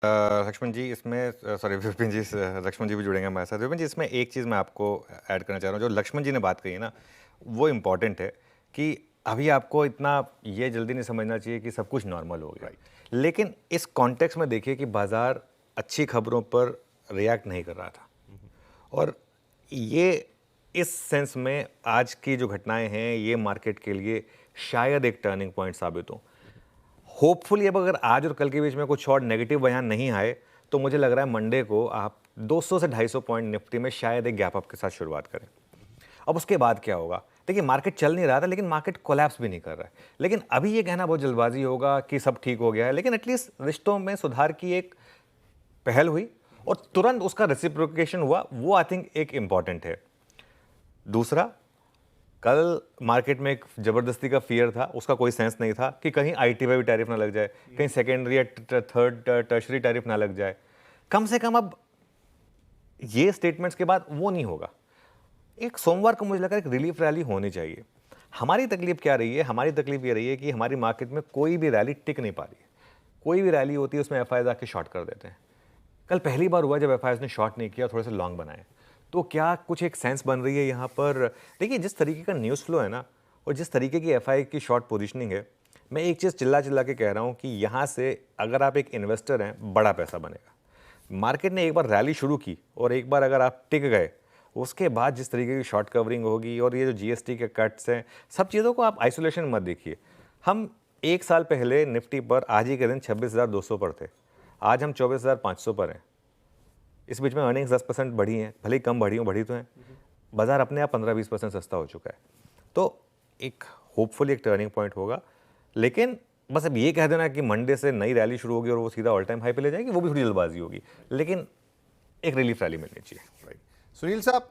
लक्ष्मण जी इसमें सॉरी विपिन जी लक्ष्मण जी भी जुड़ेंगे हमारे साथ। विपिन जी इसमें एक चीज़ मैं आपको ऐड करना चाह रहा हूँ, जो लक्ष्मण जी ने बात कही है ना, वो इम्पॉर्टेंट है कि अभी आपको इतना ये जल्दी नहीं समझना चाहिए कि सब कुछ नॉर्मल हो गया। लेकिन इस कॉन्टेक्स्ट में देखिए कि बाजार अच्छी खबरों पर रिएक्ट नहीं कर रहा था, और ये इस सेंस में आज की जो घटनाएं हैं ये मार्केट के लिए शायद एक टर्निंग पॉइंट साबित हो। होपफुली अब अगर आज और कल के बीच में कुछ और नेगेटिव बयान नहीं आए तो मुझे लग रहा है मंडे को आप 200 से 250 पॉइंट निफ्टी में शायद एक गैप अप के साथ शुरुआत करें। अब उसके बाद क्या होगा? देखिए मार्केट चल नहीं रहा था, लेकिन मार्केट कोलैप्स भी नहीं कर रहा है। लेकिन अभी ये कहना बहुत जल्दबाजी होगा कि सब ठीक हो गया है, लेकिन एटलीस्ट रिश्तों में सुधार की एक पहल हुई और तुरंत उसका रेसिप्रोकेशन हुआ, वो आई थिंक एक इंपॉर्टेंट है। दूसरा, कल मार्केट में एक जबरदस्ती का फियर था, उसका कोई सेंस नहीं था कि कहीं आईटी पे भी टैरिफ ना लग जाए, कहीं सेकेंडरी या थर्ड टर्शरी टैरिफ ना लग जाए। कम से कम अब ये स्टेटमेंट्स के बाद वो नहीं होगा। एक सोमवार को मुझे लगा एक रिलीफ रैली होनी चाहिए। हमारी तकलीफ क्या रही है? हमारी तकलीफ ये रही है कि हमारी मार्केट में कोई भी रैली टिक नहीं पा रही है। कोई भी रैली होती है उसमें एफ आके शॉर्ट कर देते हैं। कल पहली बार हुआ जब एफ ने शॉर्ट नहीं किया, थोड़े से लॉन्ग बनाए। तो क्या कुछ एक सेंस बन रही है यहाँ पर? देखिए जिस तरीके का न्यूज़ फ्लो है ना, और जिस तरीके की एफ की शॉर्ट पोजिशनिंग है, मैं एक चीज़ चिल्ला चिल्ला के कह रहा हूँ कि यहाँ से अगर आप एक इन्वेस्टर हैं, बड़ा पैसा बनेगा। मार्केट ने एक बार रैली शुरू की और एक बार अगर आप टिक गए, उसके बाद जिस तरीके की शॉर्ट कवरिंग होगी और ये जो जीएसटी के कट्स हैं, सब चीज़ों को आप आइसोलेशन मत देखिए। हम एक साल पहले निफ्टी पर आज ही के दिन 26,200 पर थे, आज हम 24,500 पर हैं। इस बीच में अर्निंग्स 10% बढ़ी हैं, भले ही कम बढ़ी हो, बढ़ी तो हैं। बाजार अपने आप 15-20% सस्ता हो चुका है। तो एक होपफुली एक टर्निंग पॉइंट होगा, लेकिन बस अब ये कह देना कि मंडे से नई रैली शुरू होगी और वो सीधा ऑल टाइम हाई पे ले जाएगी, वो भी थोड़ी जल्दबाजी होगी। लेकिन एक रिलीफ रैली मिलनी चाहिए। सुनील साहब,